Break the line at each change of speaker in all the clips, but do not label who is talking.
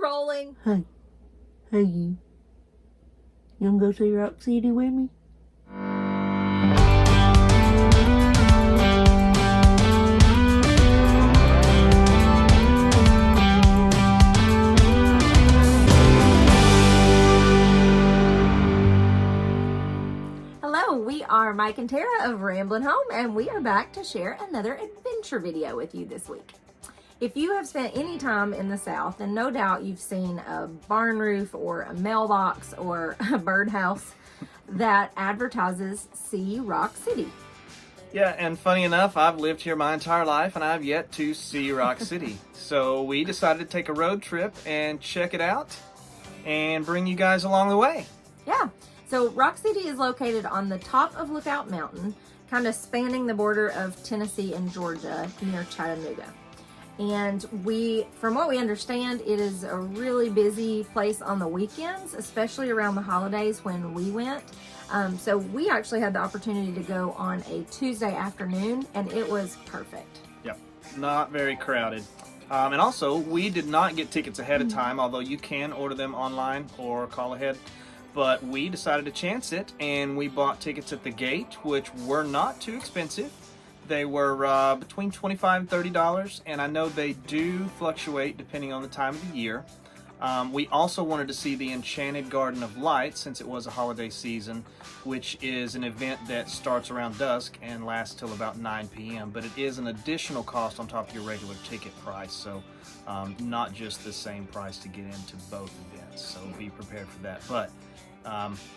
Rolling.
Hey. Hey, you. You wanna go see Rock City with me?
Hello, we are Mike and Tara of Ramblin Home, and we are back to share another adventure video with you this week. If you have spent any time in the South, then no doubt you've seen a barn roof or a mailbox or a birdhouse that advertises See Rock City.
Yeah, and funny enough, I've lived here my entire life and I've yet to see Rock City. So we decided to take a road trip and check it out and bring you guys along the way.
Yeah, so Rock City is located on the top of Lookout Mountain, kind of spanning the border of Tennessee and Georgia near Chattanooga. And from what we understand, it is a really busy place on the weekends, especially around the holidays when we went. So we actually had the opportunity to go on a Tuesday afternoon, and it was perfect.
Yep, not very crowded. And also, we did not get tickets ahead of time, although you can order them online or call ahead. But we decided to chance it, and we bought tickets at the gate, which were not too expensive. They were between $25 and $30, and I know they do fluctuate depending on the time of the year. We also wanted to see the Enchanted Garden of Light since it was a holiday season, which is an event that starts around dusk and lasts till about 9 p.m. But it is an additional cost on top of your regular ticket price, so not just the same price to get into both events. So be prepared for that. But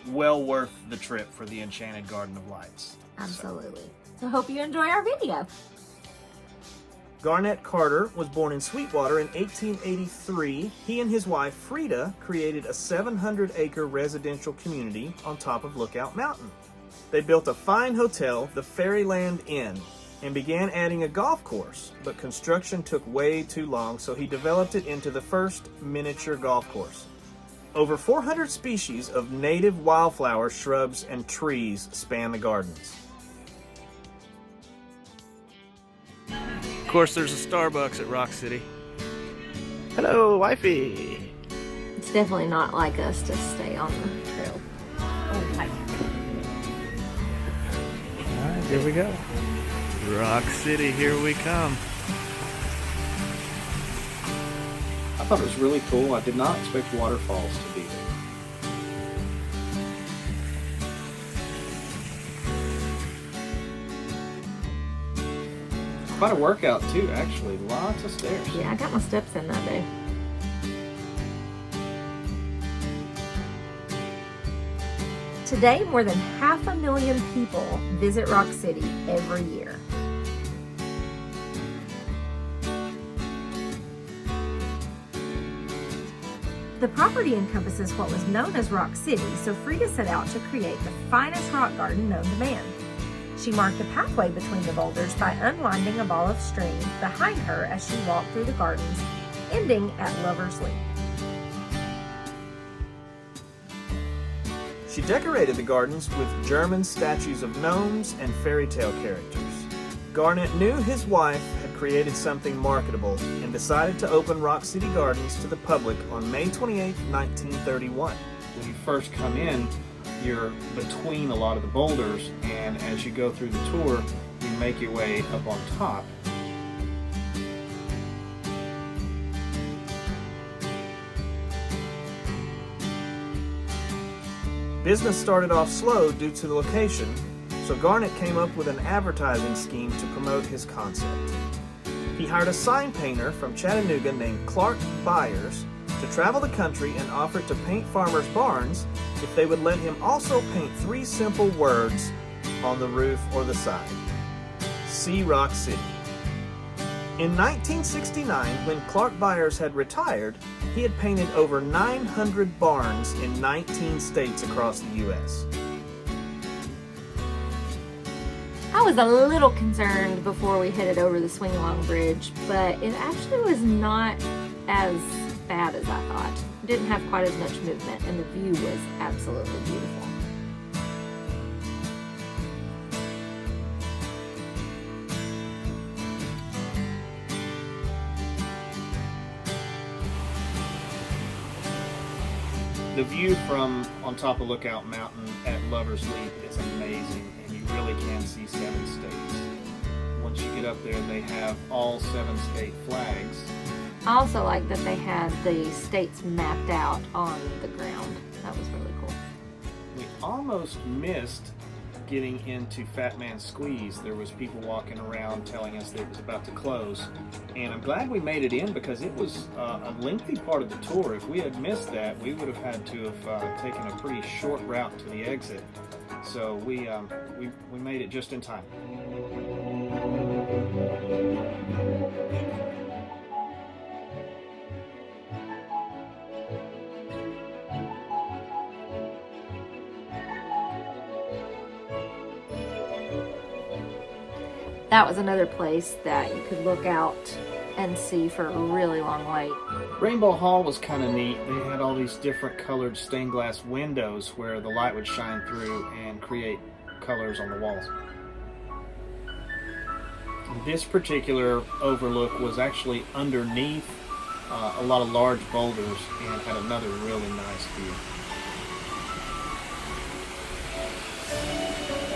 well worth the trip for the Enchanted Garden of Lights.
Absolutely. So hope you enjoy our video.
Garnett Carter was born in Sweetwater in 1883. He and his wife, Frida, created a 700-acre residential community on top of Lookout Mountain. They built a fine hotel, the Fairyland Inn, and began adding a golf course, but construction took way too long, so he developed it into the first miniature golf course. Over 400 species of native wildflowers, shrubs, and trees span the gardens. Of course, there's a Starbucks at Rock City. Hello, wifey.
It's definitely not like us to stay on the trail. Oh, hi.
All right, here we go. Rock City, here we come.
I thought it was really cool. I did not expect waterfalls to be there. Quite a workout too, actually. Lots of stairs.
Yeah, I got my steps in that day. Today, more than 500,000 people visit Rock City every year. The property encompasses what was known as Rock City, so Frida set out to create the finest rock garden known to man. She marked a pathway between the boulders by unwinding a ball of string behind her as she walked through the gardens, ending at Lover's Leap.
She decorated the gardens with German statues of gnomes and fairy tale characters. Garnett knew his wife had created something marketable and decided to open Rock City Gardens to the public on May 28, 1931.
When you first come in, you're between a lot of the boulders, and as you go through the tour, you make your way up on top.
Business started off slow due to the location, so Garnett came up with an advertising scheme to promote his concept. He hired a sign painter from Chattanooga named Clark Byers to travel the country and offered to paint farmers' barns if they would let him also paint 3 simple words on the roof or the side. See Rock City. In 1969, when Clark Byers had retired, he had painted over 900 barns in 19 states across the U.S.
I was a little concerned before we headed over the Swing Along Bridge, but it actually was not as bad as I thought. It didn't have quite as much movement, and the view was absolutely beautiful.
The view from on top of Lookout Mountain at Lover's Leap is amazing, and you really can see 7 states. Once you get up there, they have all 7 state flags.
I also like that they had the states mapped out on the ground. That was really cool.
We almost missed getting into Fat Man Squeeze. There was people walking around telling us that it was about to close, and I'm glad we made it in because it was a lengthy part of the tour. If we had missed that, we would have had to have taken a pretty short route to the exit. So we made it just in time.
That was another place that you could look out and see for a really long way.
Rainbow Hall was kind of neat. They had all these different colored stained glass windows where the light would shine through and create colors on the walls. This particular overlook was actually underneath a lot of large boulders and had another really nice view.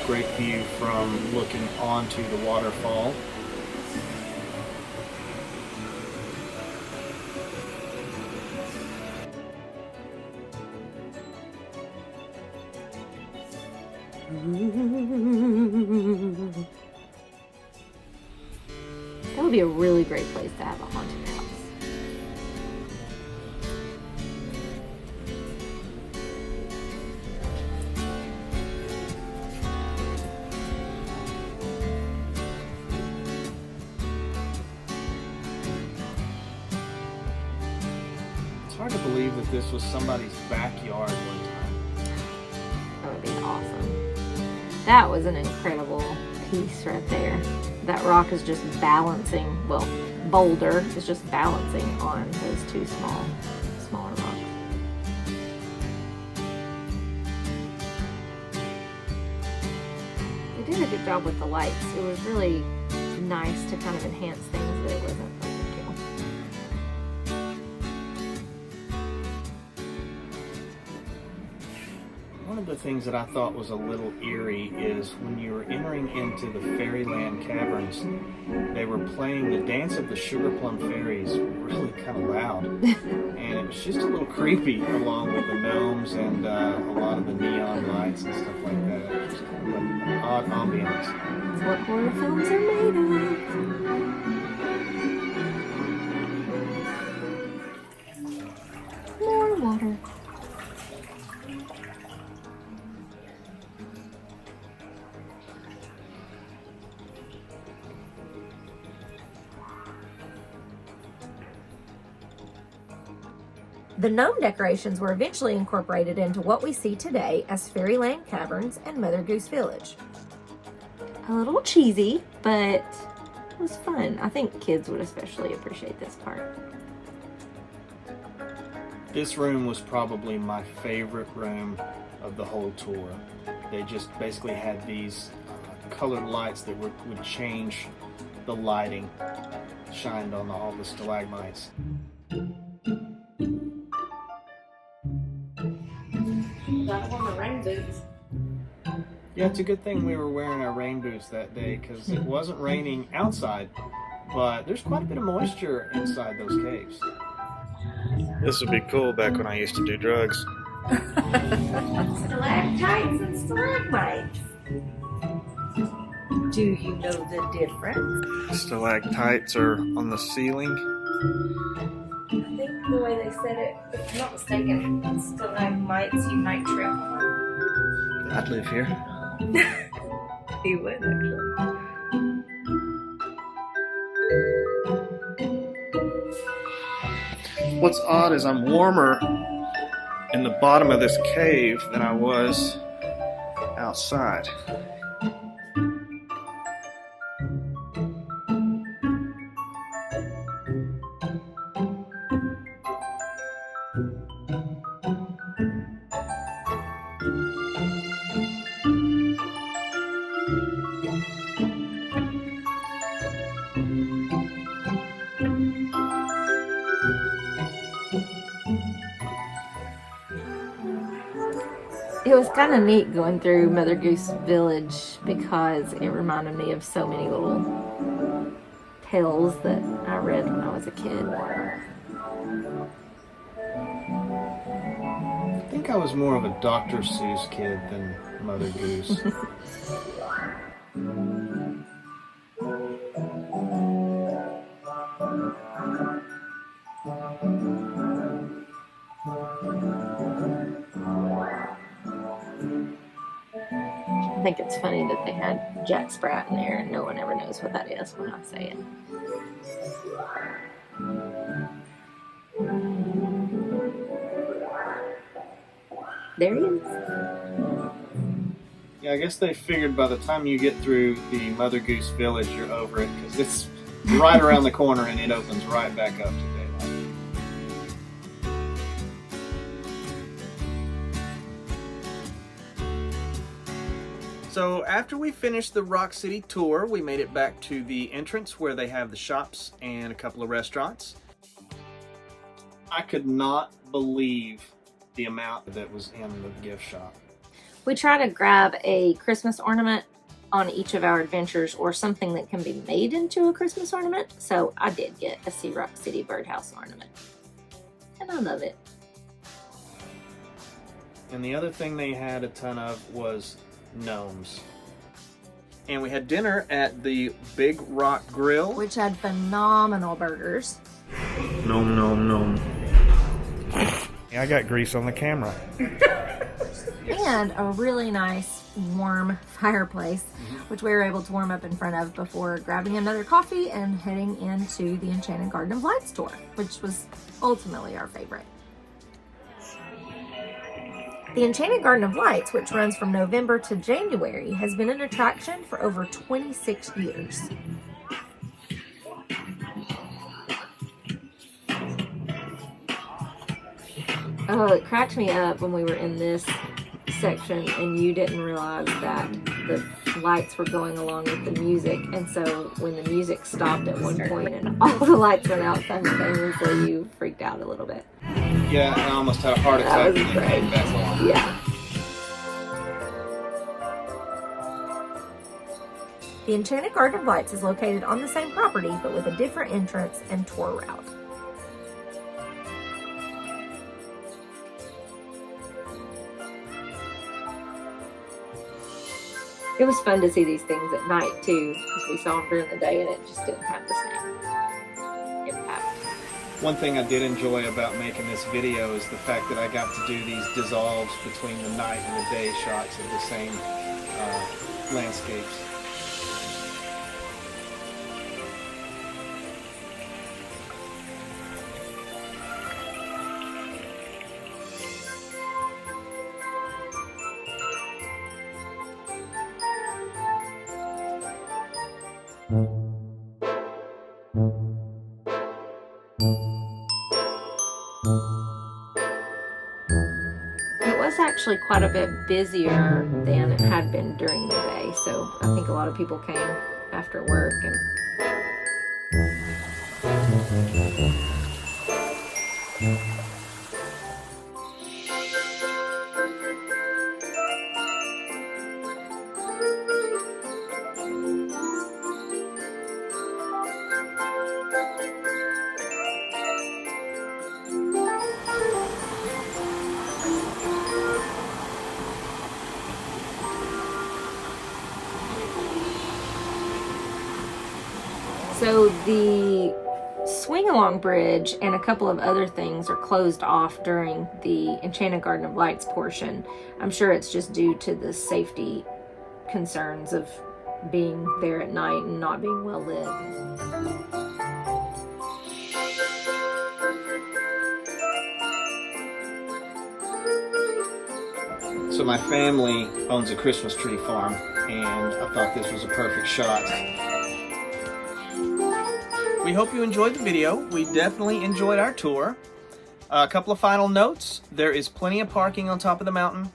Great view from looking onto the waterfall.
That would be a really great place to have a haunted house.
It's hard to believe that this was somebody's backyard one time.
That would be awesome. That was an incredible piece right there. That rock is just balancing, well, boulder is just balancing on those 2 smaller rocks. They did a good job with the lights. It was really nice to kind of enhance things that it wasn't overkill.
One of the things that I thought was a little eerie is when you were entering into the Fairyland Caverns, they were playing the Dance of the Sugar Plum Fairies really kind of loud. And it was just a little creepy along with the gnomes and a lot of the neon lights and stuff like that. It was kind of an odd ambiance.
That's what horror films are made of. More water. The gnome decorations were eventually incorporated into what we see today as Fairyland Caverns and Mother Goose Village. A little cheesy, but it was fun. I think kids would especially appreciate this part.
This room was probably my favorite room of the whole tour. They just basically had these colored lights that would change the lighting, shined on all the stalagmites.
That one, the rain boots.
Yeah, it's a good thing we were wearing our rain boots that day because it wasn't raining outside, but there's quite a bit of moisture inside those caves.
This would be cool back when I used to do drugs.
Stalactites and stalagmites. Do you know the difference?
Stalactites are on the ceiling.
I think the way they said it, if I'm not mistaken, stalagmites you might trip on.
I'd live here.
He would, actually.
What's odd is I'm warmer in the bottom of this cave than I was outside.
It was kind of neat going through Mother Goose Village because it reminded me of so many little tales that I read when I was a kid.
I think I was more of a Dr. Seuss kid than Mother Goose.
I think it's funny that they had Jack Sprat in there and no one ever knows what that is when I say it. There he is.
Yeah, I guess they figured by the time you get through the Mother Goose Village, you're over it, because it's right around the corner and it opens right back up to daylight.
So after we finished the Rock City tour, we made it back to the entrance where they have the shops and a couple of restaurants.
I could not believe the amount that was in the gift shop.
We try to grab a Christmas ornament on each of our adventures or something that can be made into a Christmas ornament. So I did get a Sea Rock City birdhouse ornament. And I love it.
And the other thing they had a ton of was gnomes. And we had dinner at the Big Rock Grill,
Which had phenomenal burgers.
Gnome, gnome, gnome.
Yeah, I got grease on the camera.
And a really nice warm fireplace, which we were able to warm up in front of before grabbing another coffee and heading into the Enchanted Garden of Lights tour, which was ultimately our favorite. The Enchanted Garden of Lights, which runs from November to January, has been an attraction for over 26 years. Oh, it cracked me up when we were in this section and you didn't realize that the lights were going along with the music, and so when the music stopped at one point and all the lights went out simultaneously, you freaked out a little bit.
Yeah, I almost had a heart attack.
That was
when it
great.
came back on.
Yeah. The Enchanted Garden of Lights is located on the same property, but with a different entrance and tour route. It was fun to see these things at night too, because we saw them during the day and it just didn't have the same impact.
One thing I did enjoy about making this video is the fact that I got to do these dissolves between the night and the day shots of the same landscapes.
It was actually quite a bit busier than it had been during the day, so I think a lot of people came after work and so the swing-along bridge and a couple of other things are closed off during the Enchanted Garden of Lights portion. I'm sure it's just due to the safety concerns of being there at night and not being well lit.
So my family owns a Christmas tree farm, and I thought this was a perfect shot.
We hope you enjoyed the video. We definitely enjoyed our tour. A couple of final notes. There is plenty of parking on top of the mountain.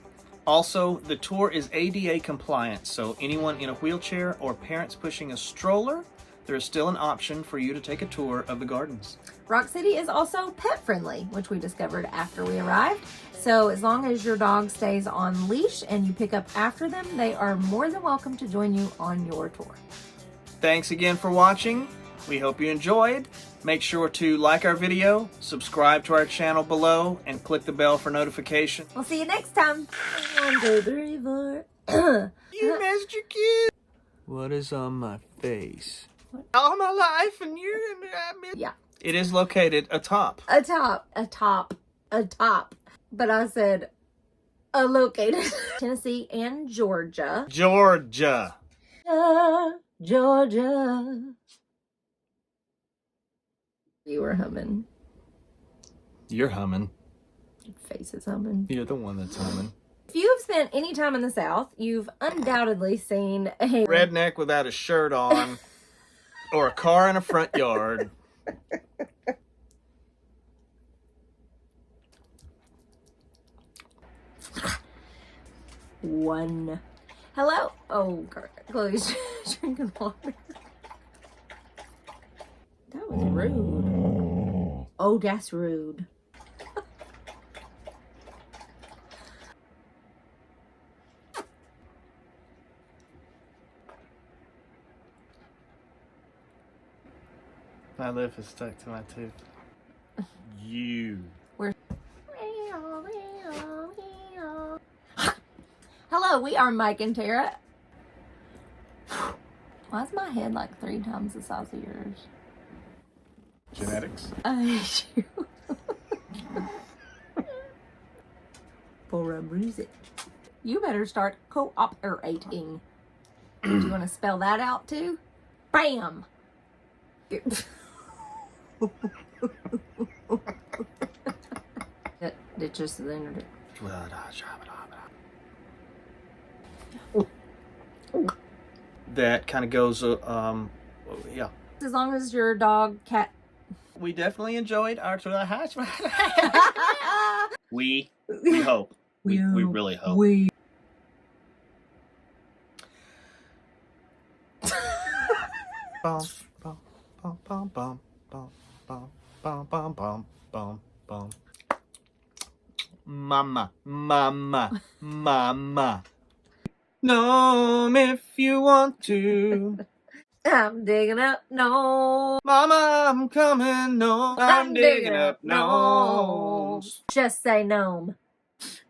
Also, the tour is ADA compliant, so anyone in a wheelchair or parents pushing a stroller there is still an option for you to take a tour of the gardens.
Rock City is also pet friendly, which we discovered after we arrived. So as long as your dog stays on leash and you pick up after them, they are more than welcome to join you on your tour.
Thanks again for watching. We hope you enjoyed. Make sure to like our video, subscribe to our channel below, and click the bell for notification.
We'll see you next time. 1, 2, 3, 4.
You missed your cue. What is on my face? All my life, and you're in.
Yeah.
It is located atop.
Atop. But I said located. Tennessee and Georgia.
Georgia.
Georgia. You were humming.
You're humming.
Your face is humming.
You're the one that's humming.
If you have spent any time in the South, you've undoubtedly seen a
redneck without a shirt on or a car in a front yard.
One. Hello? Oh, Chloe's drinking water. That was rude. Oh, that's rude.
My lip is stuck to my tooth. You.
Hello, we are Mike and Tara. Why is my head like 3 times the size of yours?
Genetics.
I hate you. For a music. You better start cooperating. Do you want to spell that out too? Bam! It just ended it.
That kind of goes, yeah.
As long as your dog, cat.
We definitely enjoyed our We hope. We really hope. Bum, bum, bum, bum, bum, bum, bum, bum, bum, bum, bum, bum. Mama. Gnome, if you want to.
I'm digging up no.
Mama, I'm coming. No, I'm digging up gnomes.
Just say gnome.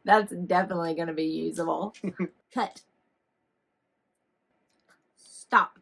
That's definitely going to be usable. Cut. Stop.